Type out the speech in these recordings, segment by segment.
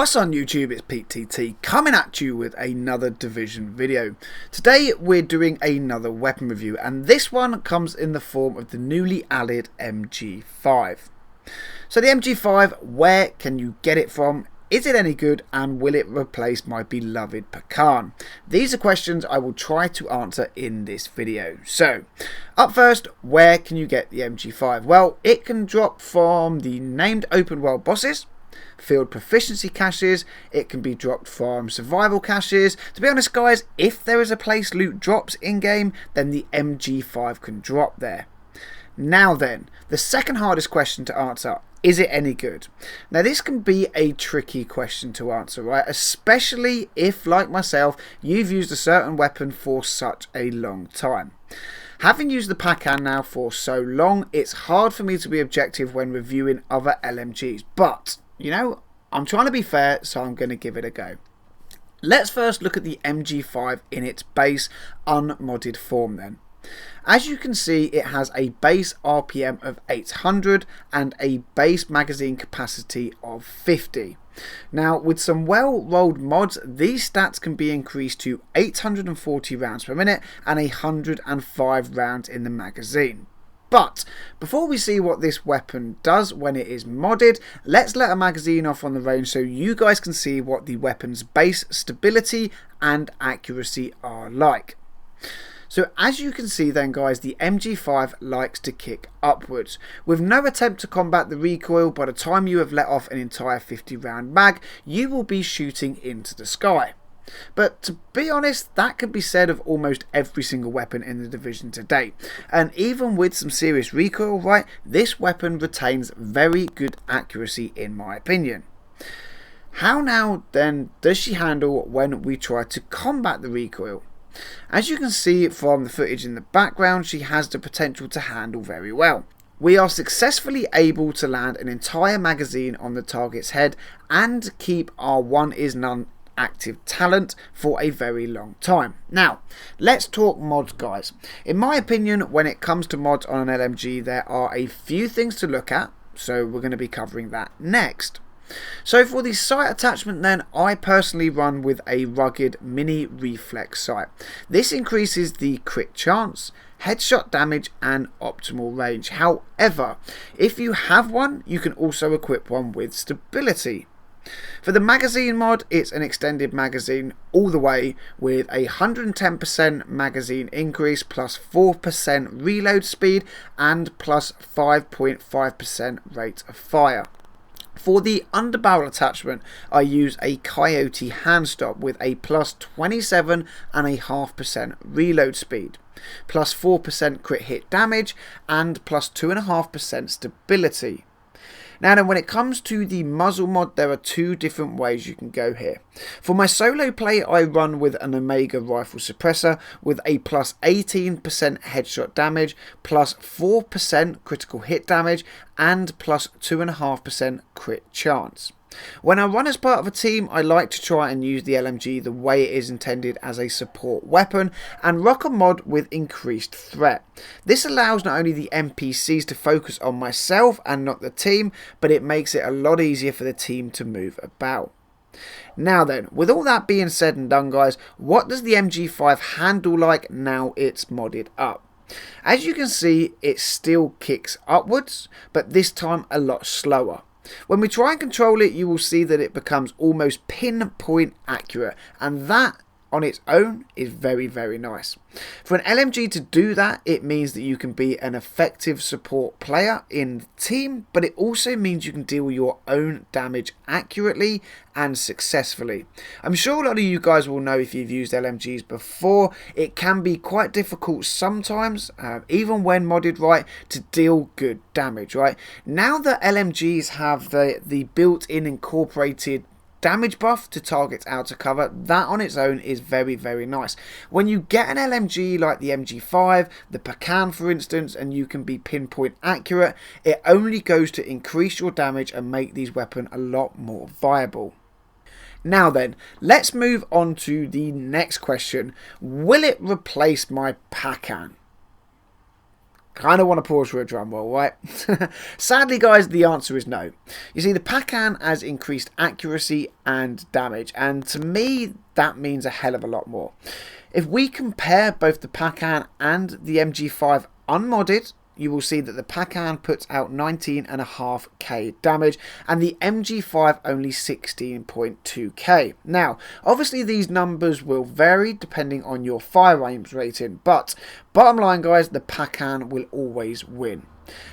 What's on YouTube? It's Pete TT coming at you with another Division video. Today we're doing another weapon review, and this one comes in the form of the newly added MG5. So the MG5, where can you get it from? Is it any good, and will it replace my beloved Pecan? These are questions I will try to answer in this video. So, up first, where can you get the MG5? Well, it can drop from the named open world bosses, field proficiency caches, it can be dropped from survival caches. To be honest guys, if there is a place loot drops in game, then the MG5 can drop there. Now then, the second hardest question to answer: is it any good? Now this can be a tricky question to answer, right? Especially if, like myself, you've used a certain weapon for such a long time. Having used the Pecan now for so long, it's hard for me to be objective when reviewing other LMGs, but you know, I'm trying to be fair, so I'm going to give it a go. Let's first look at the MG5 in its base unmodded form then. As you can see, it has a base RPM of 800 and a base magazine capacity of 50. Now, with some well-rolled mods, these stats can be increased to 840 rounds per minute and 105 rounds in the magazine. But before we see what this weapon does when it is modded, let's let a magazine off on the range so you guys can see what the weapon's base stability and accuracy are like. So as you can see then guys, the MG5 likes to kick upwards. With no attempt to combat the recoil, by the time you have let off an entire 50 round mag, you will be shooting into the sky. But to be honest, that can be said of almost every single weapon in the Division to date. And even with some serious recoil, right, this weapon retains very good accuracy in my opinion. How now then does she handle when we try to combat the recoil? As you can see from the footage in the background, she has the potential to handle very well. We are successfully able to land an entire magazine on the target's head and keep our one is none active talent for a very long time. Now, let's talk mods guys. In my opinion, when it comes to mods on an LMG, there are a few things to look at, so we're going to be covering that next. So for the sight attachment then, I personally run with a rugged mini reflex sight. This increases the crit chance, headshot damage and optimal range. However, if you have one, you can also equip one with stability. For the magazine mod, it's an extended magazine all the way with a 110% magazine increase plus 4% reload speed and plus 5.5% rate of fire. For the underbarrel attachment, I use a Coyote hand stop with a plus 27.5% reload speed, plus 4% crit hit damage and plus 2.5% stability. Now then, when it comes to the muzzle mod, there are two different ways you can go here. For my solo play, I run with an Omega rifle suppressor with a plus 18% headshot damage, plus 4% critical hit damage and plus 2.5% crit chance. When I run as part of a team, I like to try and use the LMG the way it is intended as a support weapon and rock a mod with increased threat. This allows not only the NPCs to focus on myself and not the team, but it makes it a lot easier for the team to move about. Now then, with all that being said and done guys, what does the MG5 handle like now it's modded up? As you can see, it still kicks upwards, but this time a lot slower. When we try and control it, you will see that it becomes almost pinpoint accurate, and that on its own is very, very nice. For an LMG to do that, it means that you can be an effective support player in the team, but it also means you can deal your own damage accurately and successfully. I'm sure a lot of you guys will know, if you've used LMGs before, it can be quite difficult sometimes, even when modded right, to deal good damage, right? Now that LMGs have the built-in incorporated damage buff to targets out of cover, that on its own is very, very nice. When you get an LMG like the MG5, the Pecan for instance, and you can be pinpoint accurate, it only goes to increase your damage and make these weapons a lot more viable. Now then, let's move on to the next question. Will it replace my Pecan? Kind of want to pause for a drum roll, right? Sadly, guys, the answer is no. You see, the Pacan has increased accuracy and damage, and to me, that means a hell of a lot more. If we compare both the Pacan and the MG5 unmodded, you will see that the Pacan puts out 19.5k damage and the MG5 only 16.2k. Now, obviously these numbers will vary depending on your firearms rating, but bottom line, guys, the Pacan will always win.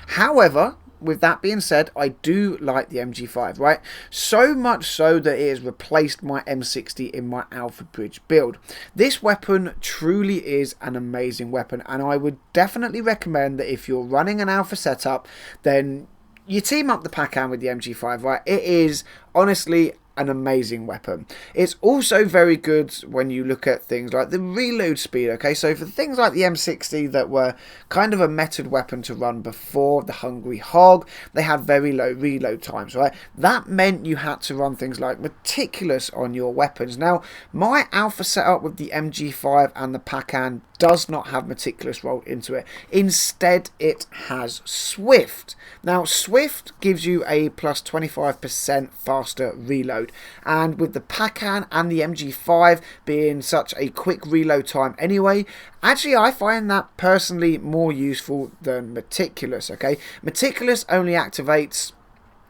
However, with that being said, I do like the MG5, right? So much so that it has replaced my M60 in my Alpha Bridge build. This weapon truly is an amazing weapon, and I would definitely recommend that if you're running an Alpha setup, then you team up the Pacan with the MG5, right? It is honestly an amazing weapon. It's also very good when you look at things like the reload speed, okay? So for things like the M60 that were kind of a method weapon to run before the Hungry Hog, they had very low reload times, right? That meant you had to run things like Meticulous on your weapons. Now, my Alpha setup with the MG5 and the Pacan does not have Meticulous rolled into it. Instead, it has Swift. Now, Swift gives you a plus 25% faster reload. And with the Pacan and the MG5 being such a quick reload time anyway, actually I find that personally more useful than Meticulous, okay? Meticulous only activates,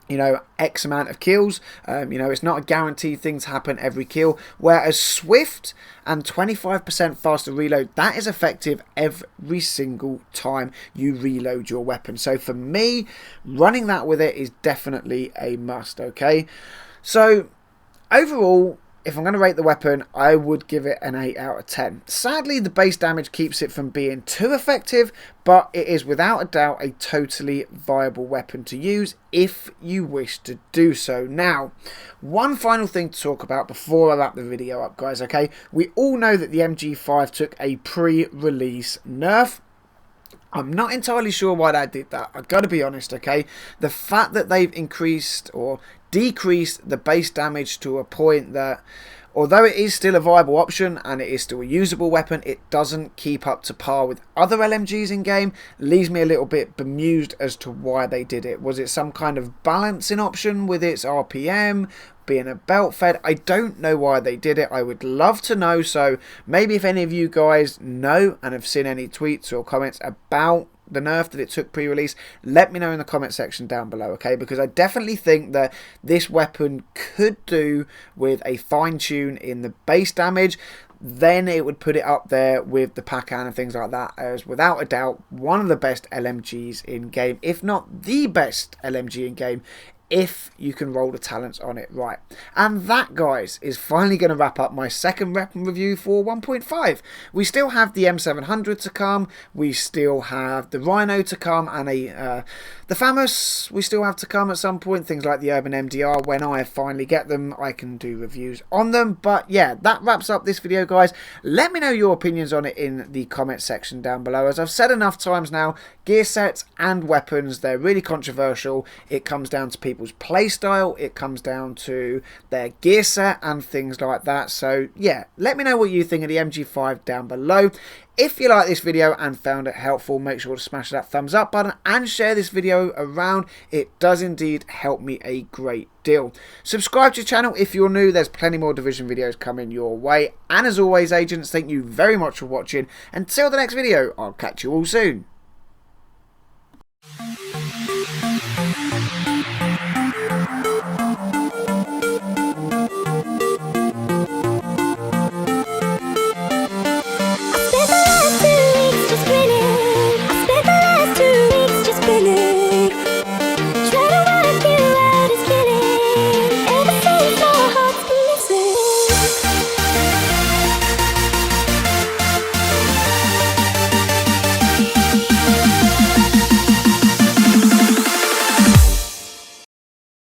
you know, X amount of kills. You know, it's not a guaranteed thing to happen every kill. Whereas Swift and 25% faster reload, that is effective every single time you reload your weapon. So for me, running that with it is definitely a must, okay? So overall, if I'm going to rate the weapon, I would give it an 8 out of 10. Sadly, the base damage keeps it from being too effective, but it is without a doubt a totally viable weapon to use if you wish to do so. Now, one final thing to talk about before I wrap the video up, guys, okay? We all know that the MG5 took a pre-release nerf. I'm not entirely sure why they did that. I've got to be honest, okay? The fact that they've increased or decreased the base damage to a point that, although it is still a viable option and it is still a usable weapon, it doesn't keep up to par with other LMGs in game, leaves me a little bit bemused as to why they did it. Was it some kind of balancing option with its RPM, being a belt fed? I don't know why they did it. I would love to know, so maybe if any of you guys know and have seen any tweets or comments about the nerf that it took pre-release, let me know in the comment section down below, okay? Because I definitely think that this weapon could do with a fine tune in the base damage. Then it would put it up there with the Pacan and things like that as without a doubt one of the best LMGs in game, if not the best LMG in game, if you can roll the talents on it right. And that, guys, is finally going to wrap up my second weapon review for 1.5. We still have the M700 to come, we still have the Rhino to come, and the FAMAS we still have to come at some point. Things like the Urban MDR, when I finally get them, I can do reviews on them. But yeah, that wraps up this video, guys. Let me know your opinions on it in the comment section down below. As I've said enough times now, gear sets and weapons, they're really controversial. It comes down to people's playstyle, it comes down to their gear set and things like that. So yeah, let me know what you think of the MG5 down below. If you like this video and found it helpful, make sure to smash that thumbs up button and share this video around. It does indeed help me a great deal. Subscribe to the channel if you're new. There's plenty more Division videos coming your way. And as always, agents, thank you very much for watching. Until the next video, I'll catch you all soon.